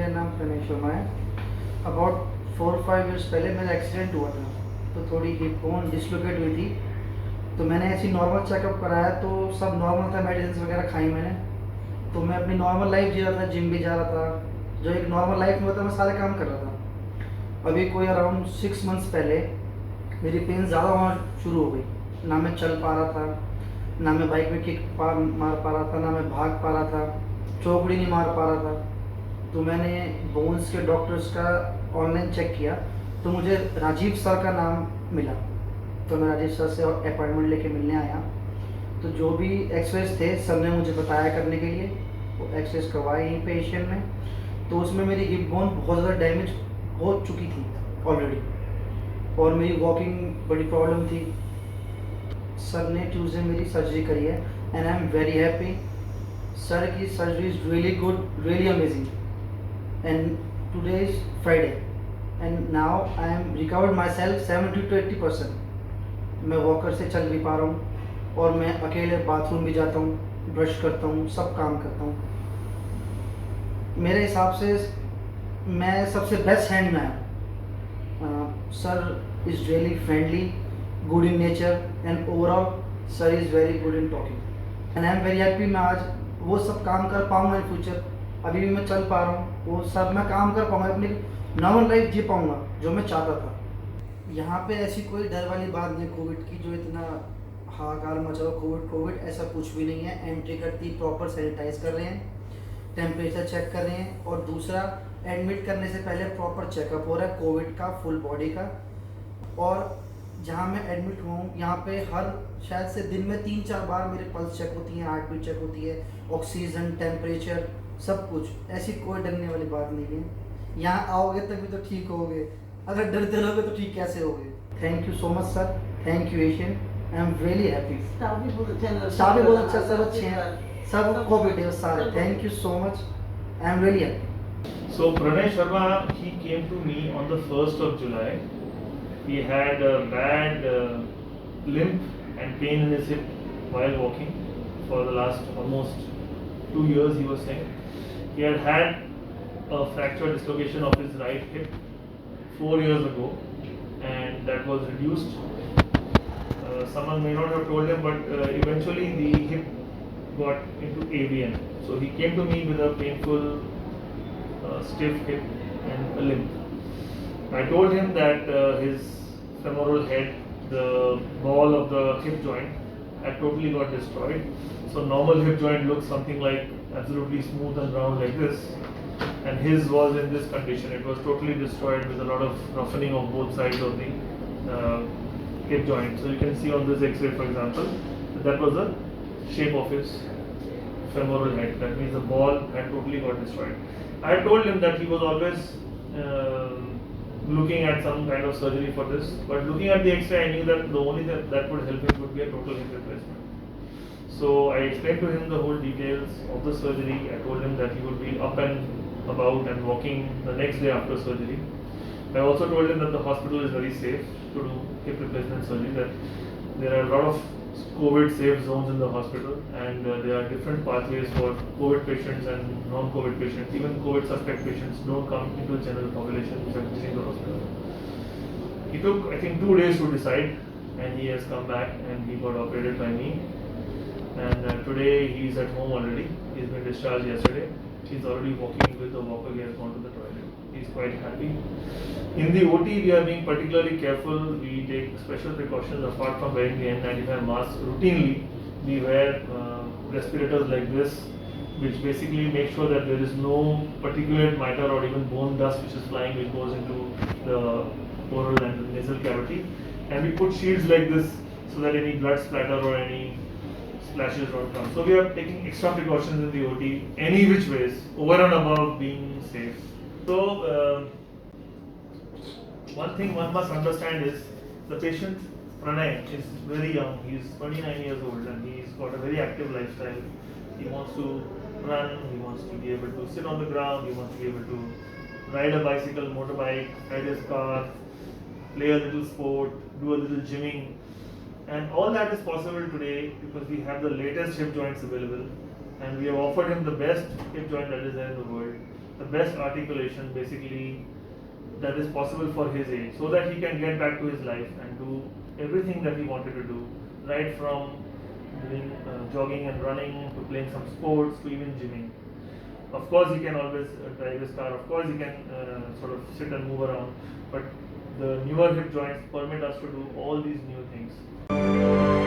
मेरा नाम प्रणय शर्मा है। अबाउट 4-5 ईयर्स पहले मेरा एक्सीडेंट हुआ था, तो थोड़ी हिप बोन डिसलोकेट हुई थी। तो मैंने ऐसी नॉर्मल चेकअप कराया तो सब नॉर्मल था, मेडिसिन वगैरह खाई मैंने। तो मैं अपनी नॉर्मल लाइफ जी रहा था, जिम भी जा रहा था, जो एक नॉर्मल लाइफ में होता है मैं सारे काम कर रहा था। अभी कोई अराउंड 6 मंथ्स पहले मेरी पेन ज़्यादा होना शुरू हो गई। ना मैं चल पा रहा था, ना मैं बाइक में किक मार पा रहा था, ना मैं भाग पा रहा था, चौकड़ी नहीं मार पा रहा था। तो मैंने बोन्स के डॉक्टर्स का ऑनलाइन चेक किया तो मुझे राजीव सर का नाम मिला। तो मैं राजीव सर से अपॉइंटमेंट लेके मिलने आया। तो जो भी एक्सरेज थे सर ने मुझे बताया करने के लिए, वो एक्सरेज करवाए यहीं पे एशियन में। तो उसमें मेरी हिप बोन बहुत ज़्यादा डैमेज हो चुकी थी ऑलरेडी, और मेरी वॉकिंग बड़ी प्रॉब्लम थी। सर ने ट्यूसडे मेरी सर्जरी करी है and I am very happy. Sir की surgery is really good, really amazing. And today is Friday and now I am recovered myself 70 to 80%। मैं वॉकर से चल भी पा रहा हूँ और मैं अकेले बाथरूम भी जाता हूँ, ब्रश करता हूँ, सब काम करता हूँ। मेरे हिसाब से मैं सबसे बेस्ट हैंड में आया। Sir is really friendly, good in nature and overall sir is very good in talking and I am very happy. मैं आज वो सब काम कर पाऊँगा इन फ्यूचर। अभी भी मैं चल पा रहा हूँ, वो सब मैं काम कर पाऊँगा, अपनी नॉर्मल लाइफ जी पाऊँगा जो मैं चाहता था। यहाँ पे ऐसी कोई डर वाली बात नहीं कोविड की, जो इतना हाहाकार मचा हुआ कोविड ऐसा कुछ भी नहीं है। एंट्री करती प्रॉपर सैनिटाइज कर रहे हैं, टेम्परेचर चेक कर रहे हैं, और दूसरा एडमिट करने से पहले प्रॉपर चेकअप हो रहा है कोविड का, फुल बॉडी का। और जहाँ मैं एडमिट हुआ हूँ यहाँ पे हर शायद से दिन में 3-4 बार मेरे पल्स चेक होती हैं, हार्ट बीट चेक होती है, ऑक्सीजन, टेम्परेचर, सब कुछ। ऐसी कोई डरने वाली बात नहीं है। यहाँ आओगे तभी तो ठीक होगे, अगर डरते रहोगे तो ठीक कैसे होगे। Thank you so much sir, thank you Asian, I am really happy. Staff भी बहुत अच्छा सर, अच्छे हैं सब, कोऑपरेटिव सारे। Thank you so much, I am really happy. So Pranay Sharma, he came to me on the 1st of July. He had a bad limp and pain in his hip while walking for the last almost 2 years, he was saying. He had had a fracture dislocation of his right hip 4 years ago, and that was reduced. Someone may not have told him, but eventually the hip got into AVN. So he came to me with a painful stiff hip and a limp. I told him that his femoral head, the ball of the hip joint, had totally got destroyed. So normal hip joint looks something like absolutely smooth and round like this, and his was in this condition. It was totally destroyed with a lot of roughening of both sides of the hip joint. So you can see on this X-ray, for example, that was the shape of his femoral head. That means the ball had totally got destroyed. I told him that he was always looking at some kind of surgery for this, but looking at the X-ray, I knew that the only thing that would help him would be a total hip replacement. So I explained to him the whole details of the surgery. I told him that he would be up and about and walking the next day after surgery. I also told him that the hospital is very safe to do hip replacement surgery, that there are a lot of COVID safe zones in the hospital, and there are different pathways for COVID patients and non-COVID patients. Even COVID suspect patients don't come into the general population which are visiting the hospital. He took, I think, 2 days to decide, and he has come back and he got operated by me. And today he is at home already. He's been discharged yesterday. He's already walking with the walker. He has gone to the toilet. He's quite happy. In the OT, we are being particularly careful. We take special precautions apart from wearing the N95 mask. Routinely, we wear respirators like this, which basically make sure that there is no particulate matter or even bone dust which is flying, which goes into the oral and the nasal cavity. And we put shields like this so that any blood splatter or any splashes don't come. So we are taking extra precautions in the OT, any which ways, over and above being safe. So one thing one must understand is the patient Pranay is very young. He is 29 years old and he's got a very active lifestyle. He wants to run, he wants to be able to sit on the ground, he wants to be able to ride a bicycle, motorbike, ride his car, play a little sport, do a little gymming. And all that is possible today because we have the latest hip joints available, and we have offered him the best hip joint that is there in the world. the best articulation basically that is possible for his age, so that he can get back to his life and do everything that he wanted to do, right from doing jogging and running to playing some sports to even gymming. Of course, he can always drive his car. Of course, he can sort of sit and move around. But the newer hip joints permit us to do all these new things.